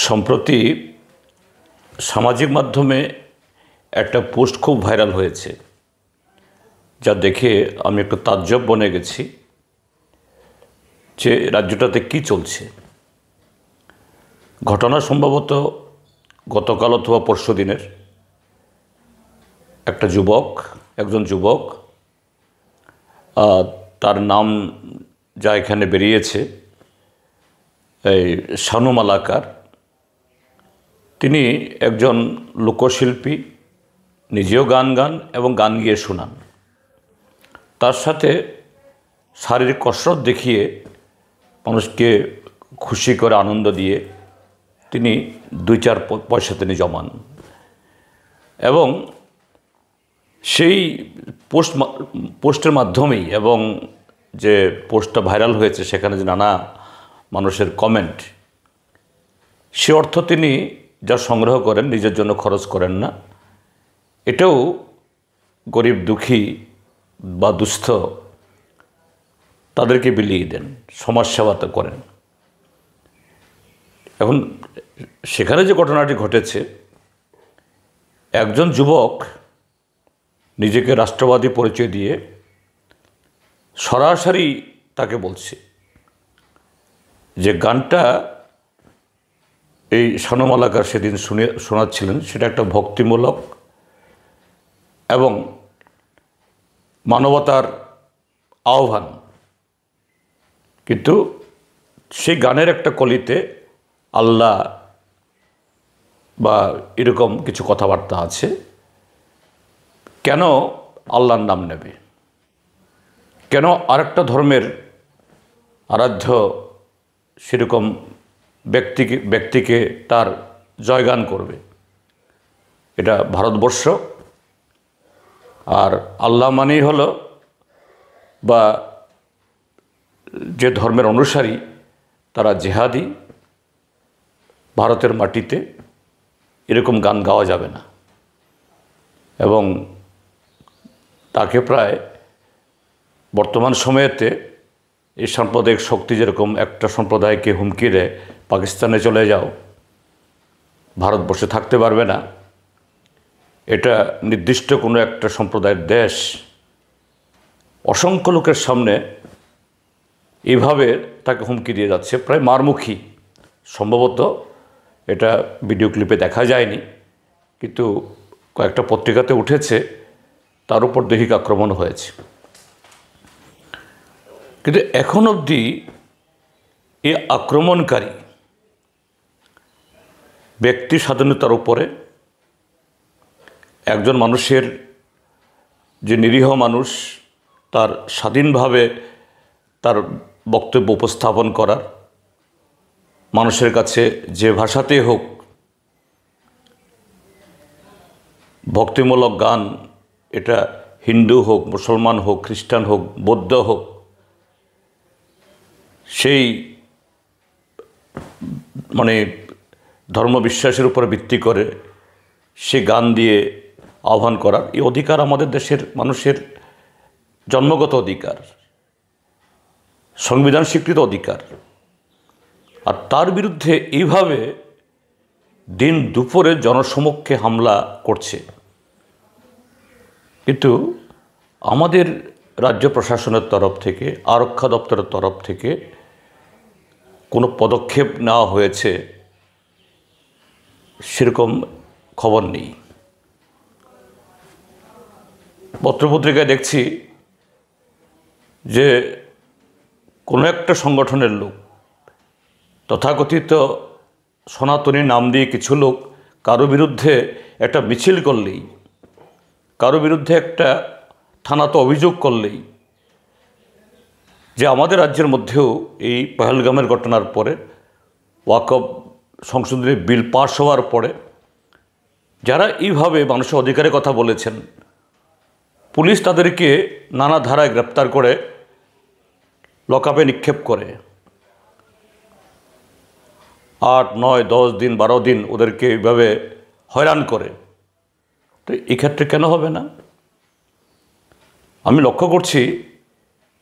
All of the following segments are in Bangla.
সম্প্রতি সামাজিক মাধ্যমে একটা পোস্ট খুব ভাইরাল হয়েছে, যা দেখে আমি একটু তাজ্জব বনে গেছি যে রাজ্যটাতে কি চলছে। ঘটনা সম্ভবত গতকাল অথবা পরশু দিনের। একজন যুবক, তার নাম যা এখানে বেরিয়েছে, এই শানু মালাকার। তিনি একজন লোকশিল্পী, নিজেও গান এবং গান গিয়ে শোনান। তার সাথে শারীরিক কসরত দেখিয়ে মানুষকে খুশি করে আনন্দ দিয়ে তিনি 2-4 পয়সা তিনি জমান। এবং সেই পোস্টের মাধ্যমেই এবং যে পোস্টটা ভাইরাল হয়েছে সেখানে যে নানা মানুষের কমেন্ট, সে অর্থ তিনি যা সংগ্রহ করেন নিজের জন্য খরচ করেন না, এটাও গরিব দুঃখী বা দুস্থ তাদেরকে বিলিয়ে দেন, সমাজসেবা তো করেন। এখন সেখানে যে ঘটনাটি ঘটেছে, একজন যুবক নিজেকে রাষ্ট্রবাদী পরিচয় দিয়ে সরাসরি তাকে বলছে যে গানটা এই শানু মালাকার সেদিন শোনাচ্ছিলেন সেটা একটা ভক্তিমূলক এবং মানবতার আহ্বান, কিন্তু সেই গানের একটা কলিতে আল্লাহ বা এরকম কিছু কথাবার্তা আছে। কেন আল্লাহর নাম নেবে? কেন আরেকটা ধর্মের আরাধ্য সেরকম ব্যক্তিকে তার জয়গান করবে? এটা ভারতবর্ষ, আর আল্লাহ মানেই হলো বা যে ধর্মের অনুসারী তারা জেহাদি। ভারতের মাটিতে এরকম গান গাওয়া যাবে না। এবং তাকে প্রায় বর্তমান সময়েতে এই সাম্প্রদায়িক শক্তি যেরকম একটা সম্প্রদায়কে হুমকি দেয়, পাকিস্তানে চলে যাও, ভারতবর্ষে থাকতে পারবে না, এটা নির্দিষ্ট কোনো একটা সম্প্রদায়ের দেশ, অসংখ্য লোকের সামনে এইভাবে তাকে হুমকি দিয়ে যাচ্ছে, প্রায় মারমুখী। সম্ভবত এটা ভিডিও ক্লিপে দেখা যায়নি, কিন্তু কয়েকটা পত্রিকাতে উঠেছে, তার উপর দৈহিক আক্রমণ হয়েছে। কিন্তু এখন অবধি এই আক্রমণকারী ব্যক্তি স্বাধীনতার উপরে একজন মানুষের, যে নিরীহ মানুষ, তার স্বাধীনভাবে তার বক্তব্য উপস্থাপন করার, মানুষের কাছে যে ভাষাতেই হোক, ভক্তিমূলক গান, এটা হিন্দু হোক, মুসলমান হোক, খ্রিস্টান হোক, বৌদ্ধ হোক, সেই ধর্মবিশ্বাসের উপর ভিত্তি করে সে গান দিয়ে আহ্বান করার এই অধিকার আমাদের দেশের মানুষের জন্মগত অধিকার, সংবিধান স্বীকৃত অধিকার। আর তার বিরুদ্ধে এইভাবে দিন দুপুরে জনসমক্ষে হামলা করছে। কিন্তু আমাদের রাজ্য প্রশাসনের তরফ থেকে, আরক্ষা দপ্তরের তরফ থেকে কোনো পদক্ষেপ নেওয়া হয়েছে সেরকম খবর নেই। পত্রপত্রিকায় দেখছি যে কোনো একটা সংগঠনের লোক, তথাকথিত সনাতনী নাম দিয়ে কিছু লোক কারো বিরুদ্ধে একটা মিছিল করলেই, কারো বিরুদ্ধে একটা থানাতে অভিযোগ করলেই, যে আমাদের রাজ্যের মধ্যেও এই পহেলগামের ঘটনার পরে, ওয়াকফ সংশোধনী বিল পাস হওয়ার পরে যারা এইভাবে মানুষের অধিকারের কথা বলেছেন, পুলিশ তাদেরকে নানা ধারায় গ্রেপ্তার করে লকআপে নিক্ষেপ করে 8, 9, 10 দিন, 12 দিন ওদেরকে এইভাবে হয়রান করে। তো এক্ষেত্রে কেন হবে না? আমি লক্ষ্য করছি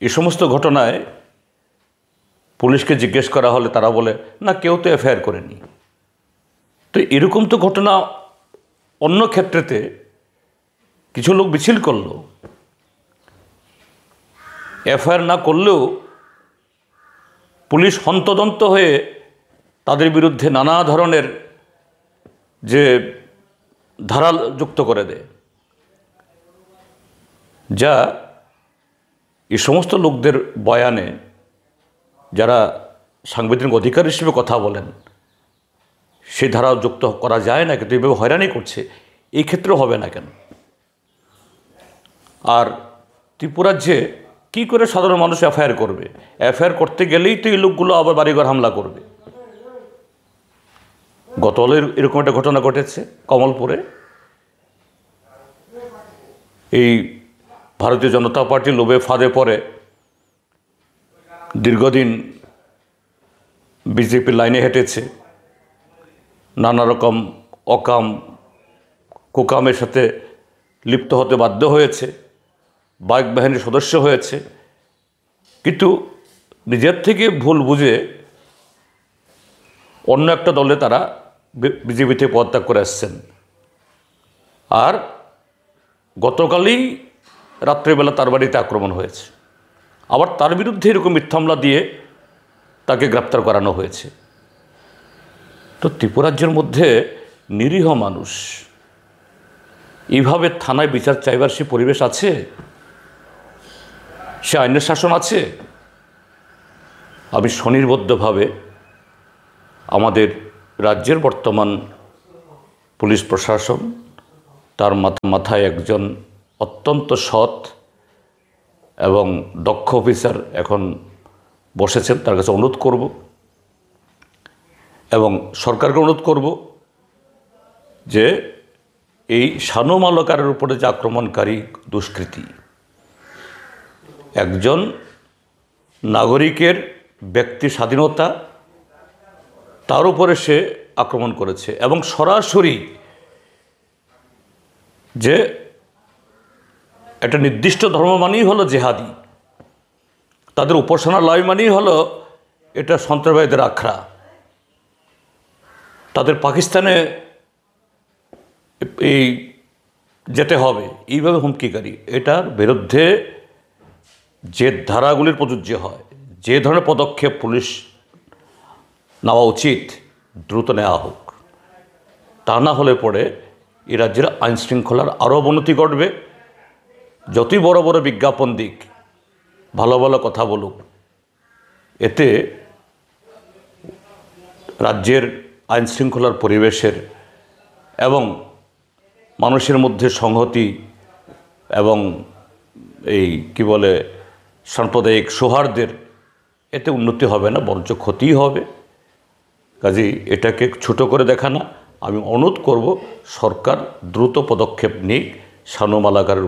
এই সমস্ত ঘটনায় পুলিশকে জিজ্ঞেস করা হলে তারা বলে, না, কেউ তো এফআইআর করেনি। তো এরকম তো ঘটনা অন্য ক্ষেত্রেতে কিছু লোক মিছিল করলো, এফআইআর না করলেও পুলিশ হন্তদন্ত হয়ে তাদের বিরুদ্ধে নানা ধরনের যে ধারা যুক্ত করে দেয়, যা এই সমস্ত লোকদের বয়ানে যারা সাংবিধানিক অধিকার হিসেবে কথা বলেন সেই ধারা যুক্ত করা যায় না, কিন্তু এইভাবে হয়রানি করছে, এই ক্ষেত্রেও হবে না কেন? আর ত্রিপুরাজ্যে কী করে সাধারণ মানুষ এফআইআর করবে? এফআইআর করতে গেলেই তো এই লোকগুলো আবার বাড়িঘর হামলা করবে। গতকালের এরকম একটা ঘটনা ঘটেছে কমলপুরে। এই ভারতীয় জনতা পার্টি লোভে ফাঁদে পড়ে দীর্ঘদিন বিজেপির লাইনে হেঁটেছে, নানা রকম অকাম কুকামের সাথে লিপ্ত হতে বাধ্য হয়েছে, বাইক বাহিনীর সদস্য হয়েছে, কিন্তু নিজের থেকে ভুল বুঝে অন্য একটা দলে তারা বিজেপিতে পদত্যাগ করে আসছেন। আর গতকালই রাত্রেবেলা তার বাড়িতে আক্রমণ হয়েছে, আবার তার বিরুদ্ধে এরকম মিথ্যা মামলা দিয়ে তাকে গ্রেপ্তার করানো হয়েছে। তো ত্রিপুরাজ্যের মধ্যে নিরীহ মানুষ এইভাবে থানায় বিচার চাইবার সে পরিবেশ আছে? সে আইনের শাসন আছে? আমি স্বনির্বদ্ধভাবে আমাদের রাজ্যের বর্তমান পুলিশ প্রশাসন, তার মাথায় একজন অত্যন্ত সৎ এবং দক্ষ অফিসার এখন বসেছেন, তার কাছে অনুরোধ করব এবং সরকারকে অনুরোধ করব যে এই শানু মালাকারের উপরে যে আক্রমণকারী দুষ্কৃতী, একজন নাগরিকের ব্যক্তি স্বাধীনতা, তার উপরে সে আক্রমণ করেছে এবং সরাসরি যে একটা নির্দিষ্ট ধর্ম মানেই হলো জেহাদি, তাদের উপাসনালয় মানেই হলো এটা সন্ত্রাসবাদীদের আখড়া, তাদের পাকিস্তানে এই যেতে হবে, এইভাবে হুমকিকারী, এটার বিরুদ্ধে যে ধারাগুলির প্রযোজ্য হয়, যে ধরনের পদক্ষেপ পুলিশ নেওয়া উচিত দ্রুত নেওয়া হোক। তা না হলে পরে এই রাজ্যের আইনশৃঙ্খলার আরও অবনতি ঘটবে। যতই বড় বড় বিজ্ঞাপন দিক, ভালো ভালো কথা বলুক, এতে রাজ্যের আইনশৃঙ্খলার পরিবেশের এবং মানুষের মধ্যে সংহতি এবং এই কি বলে সাম্প্রদায়িক সৌহার্দ্যের এতে উন্নতি হবে না, বরঞ্চ ক্ষতিই হবে। কাজেই এটাকে ছোট করে দেখা না, আমি অনুরোধ করব সরকার দ্রুত পদক্ষেপ নিক শানু মালাকারের